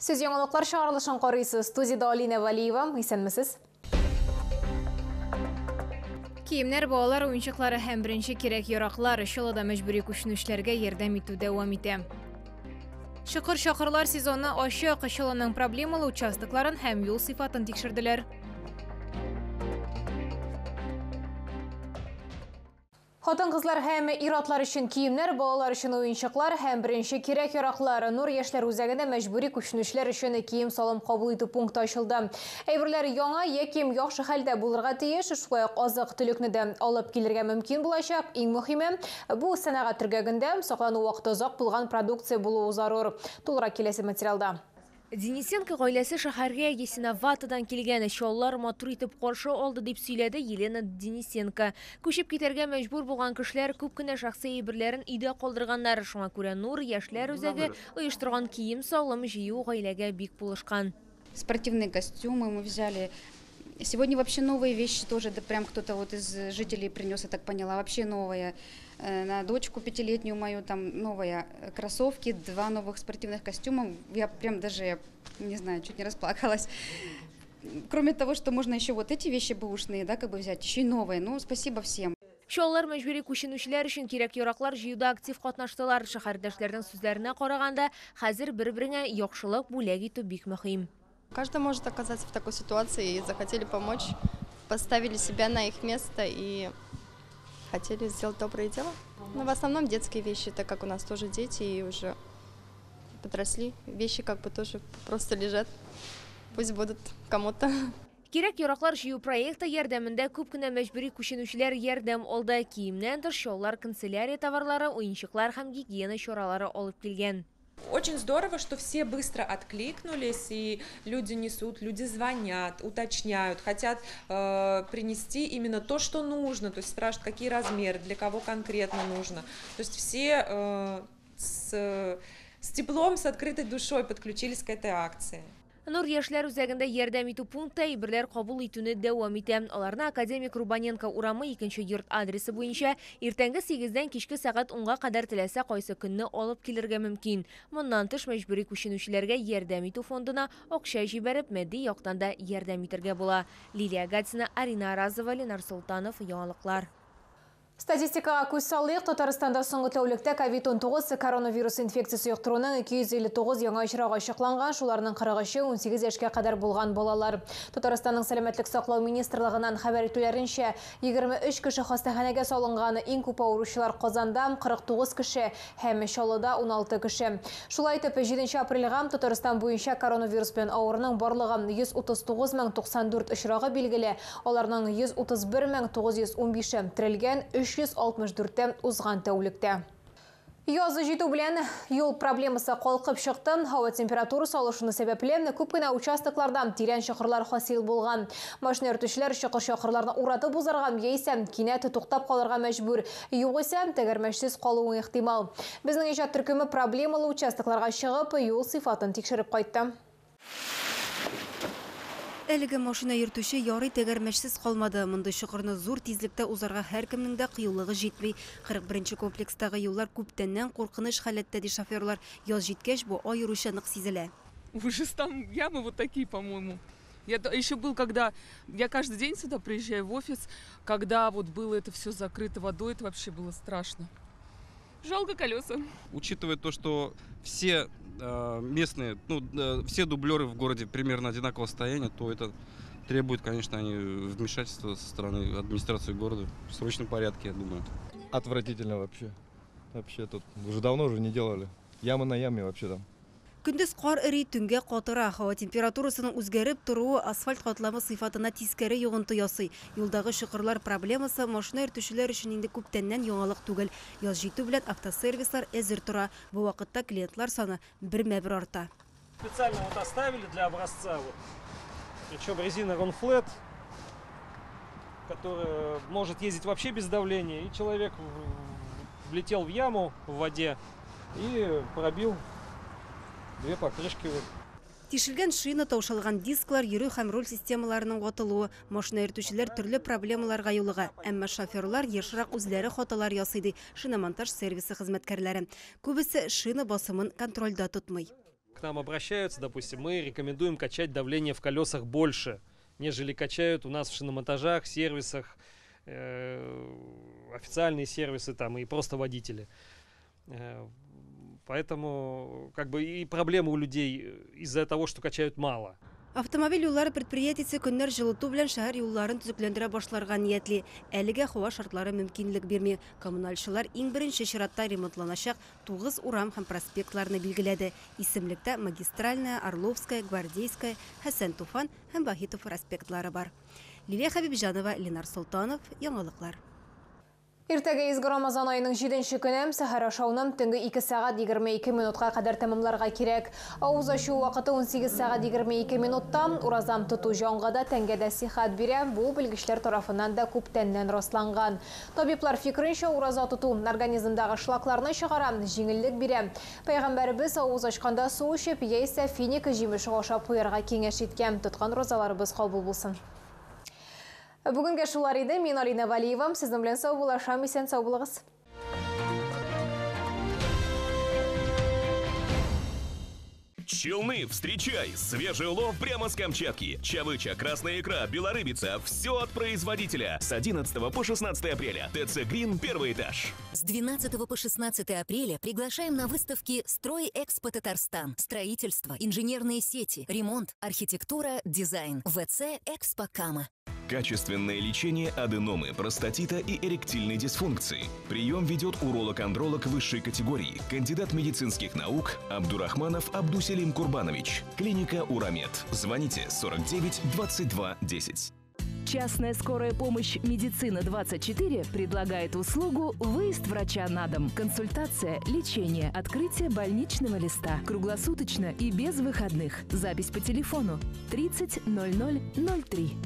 Siz yanılıqlar çağrılışın qoruysiz. Studiyada Alina Valiyeva, isenmisiz? Kiyimler, bolalar, oyuncakları hem birinci kerek yoraqlar, şolada mecburi kuşunuşlarga yerdem etu devam ete. Şakır-şakırlar sezonuna aşık şolanın problemalı участокların hem yol sıfatını tekşirdiler. Xotin-qizlar hem iratlar için kiyimler, bolalar için oyuncaklar hem birinci kerek yoraqlar. Nur yaşlar üzerinde mecburi kuşunuşlar için kiyim salım qabul etu punkt açıldı. Evrler yana yekim yaxşı halde bulurga teyiş, şuay azıq tülükni de alıp gelirge mümkün bulacak. En mühimi, bu sanağa türgeginde saqlanu vaqt azaq bulgan produksiya buluğu zarur. Tulra kelesi materialda. Denisenko ailesi şaharga Yesinovat'dan kelgen şollar matur etip qarşı oldu dep söyledi Yelena Denisenko. Көшіп кетерге мәжбүр болған кішілер көп күні шақсы ебірлерін үйде қолдырғандар. Шуңа күрә Нур яшьләр үзәге ұйыштырған киім салым жию гаиләгә бик булышкан. Спортивные костюмы мы взяли. Сегодня вообще новые вещи тоже, да прям кто-то вот из жителей принес, я так поняла, вообще новые. На дочку 5-летнюю мою там новые кроссовки, 2 новых спортивных костюма. Я прям даже, не знаю, чуть не расплакалась. Кроме того, что можно еще вот эти вещи бэушные, да, как бы взять, еще и новые. Ну, спасибо всем. Шоллар мәҗбүри күченүчеләр өчен кирәк ярақлар җыюда актив катнаштылар. Шәһәрдәшләрнең сүзләренә караганда, хәзер бер-береңә яхшылык бүләк итү бик мөһим. Каждый может оказаться в такой ситуации и захотели помочь, поставили себя на их место и хотели сделать доброе дело. Но в основном детские вещи, так как у нас тоже дети и уже подросли, вещи как бы тоже просто лежат, пусть будут кому-то. Кирәк ярақлар җыю проекты ярдәмендә күп кенә мәҗбүри күченүчеләр ярдәм алды. Киемнән тыш шоллар, канцелярия товарлары, ойынчыклар һәм гигиена чаралары алып килгән. Очень здорово, что все быстро откликнулись, и люди несут, люди звонят, уточняют, хотят принести именно то, что нужно, то есть спрашивают, какие размеры, для кого конкретно нужно. То есть все с теплом, с открытой душой подключились к этой акции. Нур яшьләр үзәгендә ярдәм итү пункты ибрләр кабул итүне дәвам итә. Аларны Академик Рубаненко урамы 2-нче йорт адресы буенча иртәнге 8-дән кичке сәгать 10-га кадәр теләсә кайсы көнне алып килергә мөмкин. Моннан тыш мәҗбүри күченүчеләргә ярдәм итү фондына акча җибәреп, матди яктан да ярдәм итәргә була. Лилия Гатина, Арина Разова, Ленар Султанов, Яңалыклар. Статистикаға көз салайық, Татарстанда соңғы тәулікте COVID-19 коронавирус инфекциясы юқтыруының 259 яңа очрағы шықланған, шуларның 43-і 18 яшқа қадар болған балалар. Татарстанның сәлемәтлек сақлау министрлығынан хәбәр итүләренчә, 23 кеше хастаханәгә салынғаны, иң күп авыручылар Казанда 49 кеше, һәм Чаллыда 16 кеше. Шулай итеп, 7 апрельгә Татарстан буенча коронавирус белән авыруның барлыгы 139 094 очрағы билгеле, аларның 131 915-і терелгән, 364-тен узган тәулектә. Язы җитү белән юл проблемасы калкып чыкты. Һава температурасы алышуны сәбәпле күп кенә участокларда тирән чокырлар хасил булган. Машина йөртүчеләр чокыр-чокырларны уратып узарга яисә кинәт туктап калырга мәҗбүр. Югыйсә тәгәрмәчсез калуы ихтимал. Безнең иҗат төркеме проблемалы участокларга чыгып, юл сыйфатын тикшереп кайтты. Әлеге машина йөртүче ярый тәгәрмәчсез калмады. Монда чокырны зур тизлектә узарга һәркемнең дә кыюлыгы җитми. 41-нче комплекстагы юллар күптәннән куркыныч хәләттә ди шоферлар. Яз җиткәч бу аеруча нык сизелә. Ужас, там ямы вот такие, по-моему. Я еще был, когда я каждый день сюда приезжаю в офис, когда вот было это все закрыто водой, это вообще было страшно. Жалко колеса. Учитывая то, что все местные, все дублеры в городе примерно одинакового состояния, то это требует, конечно, вмешательства со стороны администрации города в срочном порядке, я думаю. Отвратительно вообще. Вообще тут уже давно не делали. Яма на яме вообще там. Көндез кар эри, төнгә катыра. Һава температурасының үзгәреп торуы асфальт катламы сыйфатына тискәре йогынты ясый. Юлдагы чокырлар проблемасы машина йөртүчеләр өчен инде күптәннән яңалык түгел. Яз җитү белән автосервислар әзер тора. Бу вакытта клиентлар саны бермә-бер арта. Специально вот оставили для образца. Причем резина Ronflat, которая может ездить вообще без давления. И человек влетел в яму в воде и пробил 2 покрышки. Тишелгән шина, таушалган дисклар, йөрү һәм руль системаларының ватылуы, машина йөртүчеләр төрле проблемаларга юлыга, әмма шоферлар ешрак үзләре хаталар ясый ди шиномонтаж сервисы хезмәткәрләре. Күбесе шина басымын контрольдә тотмый. к нам обращаются, допустим, мы рекомендуем качать давление в колесах больше, нежели качают у нас в шиномонтажах, сервисах, официальные сервисы там и просто водители. Поэтому как бы и проблемы у людей из-за того, что качают мало. Автомобиль юллары предприятиесі күннер жылыту белән шәһәр юлларын төзекләндерә башларга ниятли. Әлегә һава шартлары мөмкинлек бирми. Коммуналчылар иң беренче чиратта ремонтланачак 9 урам һәм проспектларны билгеләде. Исемлектә Магистральная, Орловская, Гвардейская, Хәсән Туфан һәм Бахитов проспектлары бар. Лилия Хабибжанова, Ленар Солтанов, Яңалыклар. Иртәгә изге Рамазан айының 7-нче көне сәхәр ашауны төнге 2 сәгать 22 минутка кадәр тәмамларга кирәк. Авыз ачу вакыты 18 сәгать 22 минутта. Уразам тоту җангада тәңгәдә сихәт бирә. Бу белгечләр тарафыннан да күптәннән расланган. Табиблар фикеренчә, ураза тоту организмдагы шлакларны чыгара, җиңеллек бирә. Пәйгамбәрбез авыз ачканда су эчеп, яисә финик җимеше ашап куярга киңәш иткән. Тоткан розаларыбыз кабул булсын. Бүгінгі шулар иде. Мен Алина Валиева. Сіздің белән сау булашам, исән сау булыгыз. Челны, встречай! Свежий улов прямо с Камчатки. Чавыча, красная икра, белорыбица. Все от производителя. С 11 по 16 апреля. ТЦ Грин, первый этаж. С 12 по 16 апреля приглашаем на выставки «Стройэкспо Татарстан». Строительство, инженерные сети, ремонт, архитектура, дизайн. ВЦ «Экспо Кама». Качественное лечение аденомы, простатита и эректильной дисфункции. Прием ведет уролог-андролог высшей категории, кандидат медицинских наук Абдурахманов Абдуселим Курбанович. Клиника Урамед. Звоните 49 22 10. Частная скорая помощь «Медицина-24» предлагает услугу «Выезд врача на дом». Консультация, лечение, открытие больничного листа. Круглосуточно и без выходных. Запись по телефону 30 00 03.